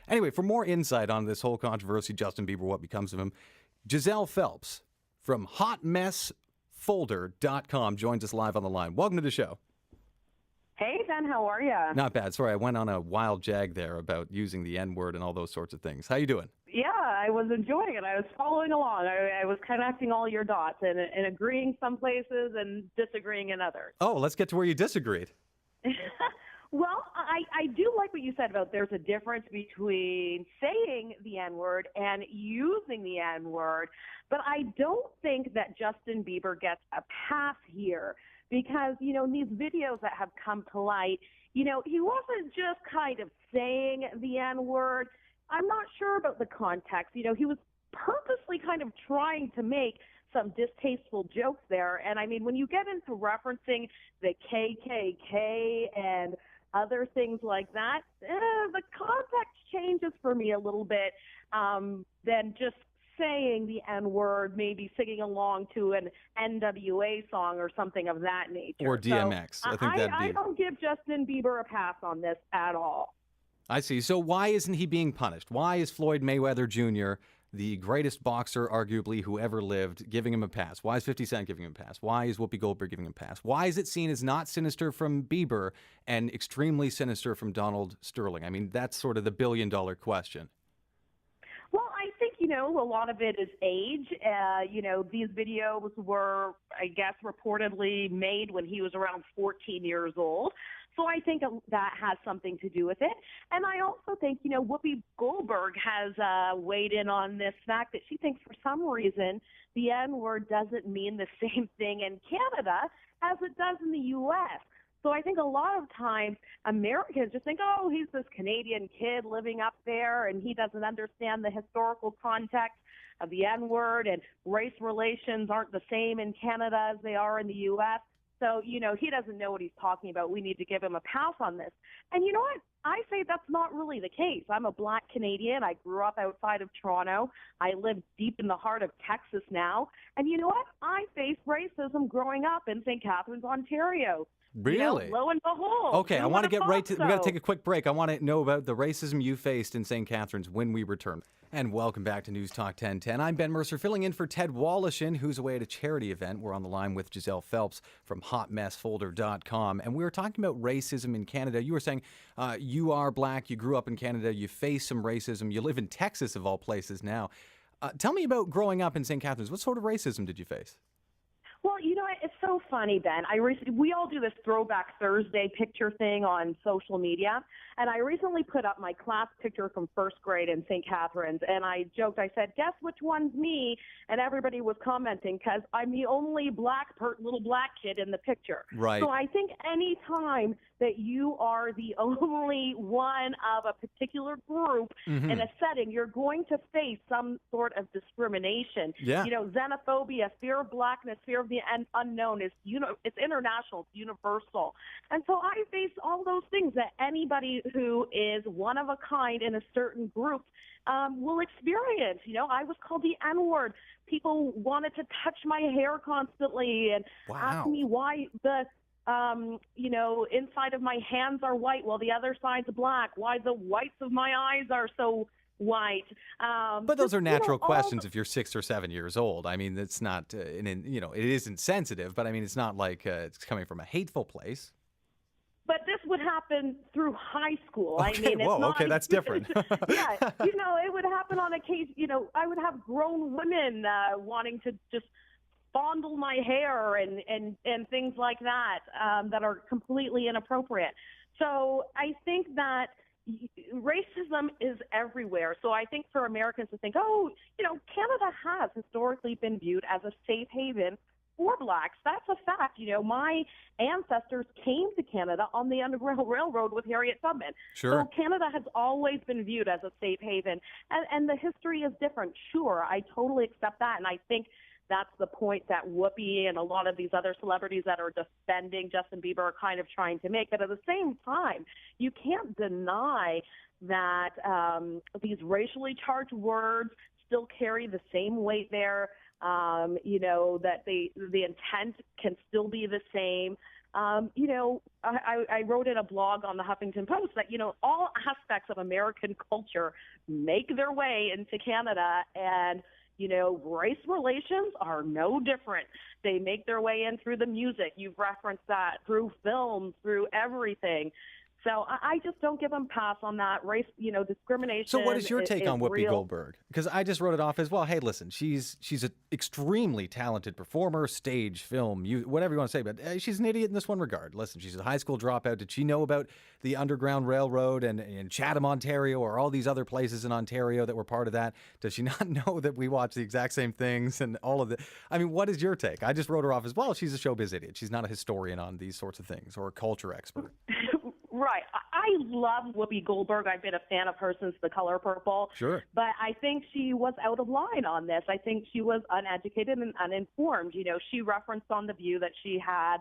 Anyway, for more insight on this whole controversy, Justin Bieber, what becomes of him, Giselle Phelps from hotmessfolder.com joins us live on the line. Welcome to the show. Hey, Ben, how are you? Not bad. Sorry, I went on a wild jag there about using the N-word and all those sorts of things. How you doing? Yeah, I was enjoying it. I was following along. I was connecting all your dots and agreeing some places and disagreeing in others. Oh, let's get to where you disagreed. Well, I do like what you said about there's a difference between saying the N-word and using the N-word, but I don't think that Justin Bieber gets a pass here because, in these videos that have come to light, he wasn't just kind of saying the N-word. I'm not sure about the context. He was purposely kind of trying to make some distasteful jokes there. And I mean, when you get into referencing the KKK and other things like that, the context changes for me a little bit than just saying the N-word, maybe singing along to an NWA song or something of that nature. Or DMX. So I think that'd be... I don't give Justin Bieber a pass on this at all. I see. So why isn't he being punished? Why is Floyd Mayweather Jr., the greatest boxer, arguably, who ever lived, giving him a pass? Why is 50 Cent giving him a pass? Why is Whoopi Goldberg giving him a pass? Why is it seen as not sinister from Bieber and extremely sinister from Donald Sterling? I mean, that's sort of the billion-dollar question. Well, I think, a lot of it is age. These videos were, I guess, reportedly made when he was around 14 years old. So I think that has something to do with it. And I also think, Whoopi Goldberg has weighed in on this fact that she thinks for some reason the N-word doesn't mean the same thing in Canada as it does in the U.S. So I think a lot of times Americans just think, oh, he's this Canadian kid living up there and he doesn't understand the historical context of the N-word and race relations aren't the same in Canada as they are in the U.S. So, he doesn't know what he's talking about. We need to give him a pass on this. And you know what? I say that's not really the case. I'm a Black Canadian. I grew up outside of Toronto. I live deep in the heart of Texas now. And you know what? I faced racism growing up in St. Catharines, Ontario. Really? Lo and behold. Okay, I want to get right to... We got to take a quick break. I want to know about the racism you faced in St. Catharines when we return. And welcome back to News Talk 1010. I'm Ben Mercer, filling in for Ted Wallishin, who's away at a charity event. We're on the line with Giselle Phelps from hotmessfolder.com. And we were talking about racism in Canada. You were saying you are Black, you grew up in Canada, you face some racism. You live in Texas, of all places now. Tell me about growing up in St. Catharines. What sort of racism did you face? Well, it's so funny, Ben. We all do this Throwback Thursday picture thing on social media, and I recently put up my class picture from first grade in St. Catharines, and I joked, I said, guess which one's me? And everybody was commenting because I'm the only little black kid in the picture. Right. So I think any time that you are the only one of a particular group in a setting, you're going to face some sort of discrimination. Yeah. Xenophobia, fear of blackness, fear of the unknown is, it's international, it's universal. And so I face all those things that anybody who is one of a kind in a certain group will experience. I was called the N-word. People wanted to touch my hair constantly and ask me why the inside of my hands are white while the other side's black, why the whites of my eyes are so white. But those are natural questions if you're 6 or 7 years old. I mean, it's not, it is insensitive, but I mean, it's not like it's coming from a hateful place. But this would happen through high school. Okay, I mean, it's not, okay, that's different. Yeah, it would happen on occasion. I would have grown women wanting to just fondle my hair and things like that that are completely inappropriate. So I think that racism is everywhere. So I think for Americans to think, Canada has historically been viewed as a safe haven for blacks. That's a fact. My ancestors came to Canada on the Underground Railroad with Harriet Tubman. Sure. So Canada has always been viewed as a safe haven. And the history is different. Sure, I totally accept that. And I think that's the point that Whoopi and a lot of these other celebrities that are defending Justin Bieber are kind of trying to make. But at the same time, you can't deny that these racially charged words still carry the same weight there, that the intent can still be the same. I wrote in a blog on the Huffington Post that, all aspects of American culture make their way into Canada, and race relations are no different. They make their way in through the music. You've referenced that, through films, through everything. So I just don't give them pass on that. Race, discrimination. So what is your take on Whoopi real. Goldberg? Because I just wrote it off as, well, hey, listen, she's an extremely talented performer, stage, film, whatever you want to say, but she's an idiot in this one regard. Listen, she's a high school dropout. Did she know about the Underground Railroad and in Chatham, Ontario, or all these other places in Ontario that were part of that? Does she not know that we watch the exact same things and all of it? I mean, what is your take? I just wrote her off as, well, she's a showbiz idiot. She's not a historian on these sorts of things or a culture expert. Right. I love Whoopi Goldberg. I've been a fan of her since The Color Purple. Sure. But I think she was out of line on this. I think she was uneducated and uninformed. She referenced on The View that she had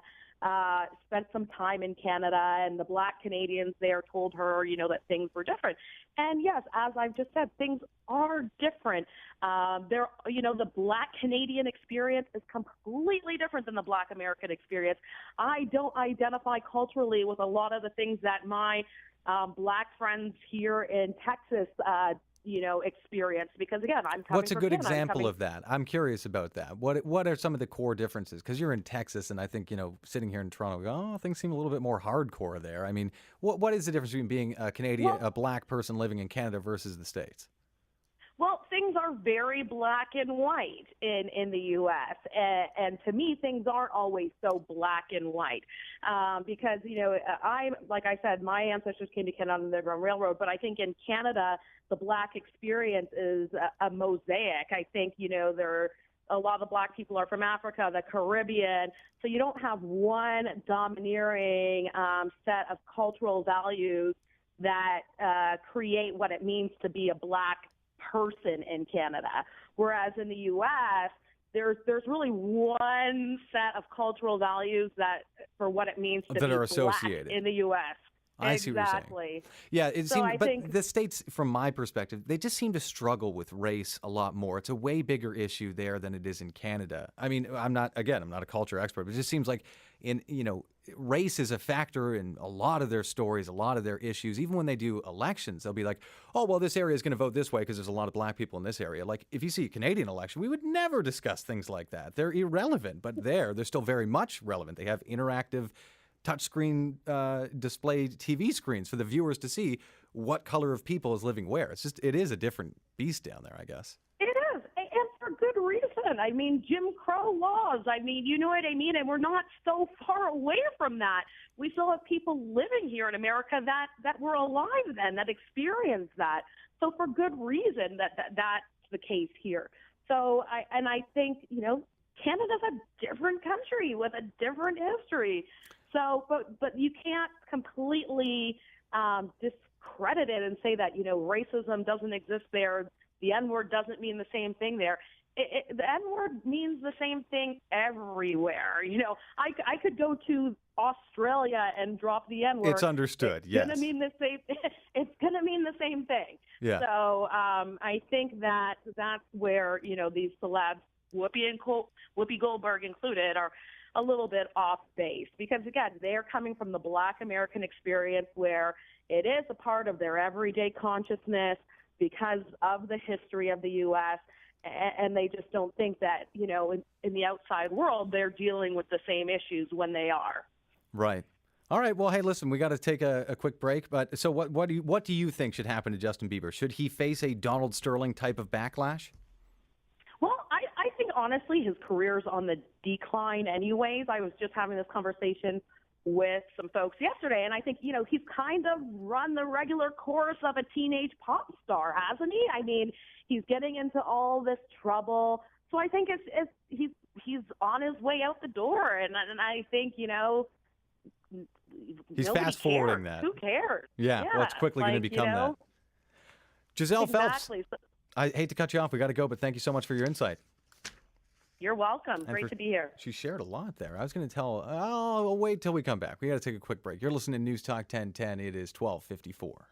spent some time in Canada, and the Black Canadians there told her, that things were different. And yes, as I've just said, things are different. The Black Canadian experience is completely different than the Black American experience. I don't identify culturally with a lot of the things that my Black friends here in Texas experience, because again, I'm coming What's a from good Canada. example of that? I'm curious about that. What are some of the core differences? Because you're in Texas, and I think, sitting here in Toronto, things seem a little bit more hardcore there. I mean, what is the difference between being a Canadian, a Black person living in Canada versus the States? Well, things are very black and white in the U.S., and to me, things aren't always so black and white because, like I said, my ancestors came to Canada on the Underground Railroad, but I think in Canada, the Black experience is a mosaic. I think, a lot of the Black people are from Africa, the Caribbean, so you don't have one domineering set of cultural values that create what it means to be a Black person in Canada. Whereas in the U.S., there's really one set of cultural values that for what it means to that be are associated Black in the U.S. I see what you're saying. Yeah, but the States, from my perspective, they just seem to struggle with race a lot more. It's a way bigger issue there than it is in Canada. I mean, I'm not a culture expert, but it just seems like race is a factor in a lot of their stories, a lot of their issues. Even when they do elections, they'll be like, oh, well, this area is going to vote this way because there's a lot of Black people in this area. Like, if you see a Canadian election, we would never discuss things like that. They're irrelevant, but they're still very much relevant. They have interactive touchscreen display TV screens for the viewers to see what color of people is living where. It is a different beast down there, I guess. It is, and for good reason. I mean, Jim Crow laws. I mean, you know what I mean? And we're not so far away from that. We still have people living here in America that were alive then, that experienced that. So for good reason that's the case here. So I think, Canada's a different country with a different history. So, but you can't completely discredit it and say that, racism doesn't exist there. The N-word doesn't mean the same thing there. The N-word means the same thing everywhere. I could go to Australia and drop the N-word. It's understood, yes. It's going to mean the same thing. Yeah. So I think that's where, these celebs, Whoopi Goldberg included, are a little bit off base because, again, they're coming from the Black American experience where it is a part of their everyday consciousness because of the history of the U.S., and they just don't think that, in the outside world, they're dealing with the same issues when they are. Right. All right. Well, hey, listen, we got to take a quick break. But so what do you think should happen to Justin Bieber? Should he face a Donald Sterling type of backlash? Well, I think, honestly, his career's on the decline anyways. I was just having this conversation with some folks yesterday, and I think, he's kind of run the regular course of a teenage pop star, hasn't he? I mean, he's getting into all this trouble. So I think he's on his way out the door, and I think, he's fast-forwarding that. Who cares? Yeah, well, it's quickly going to become that. Giselle exactly. Phelps, I hate to cut you off. We got to go, but thank you so much for your insight. You're welcome. Great to be here. She shared a lot there. I was going to tell, I'll wait till we come back. We got to take a quick break. You're listening to News Talk 1010. It is 12:54.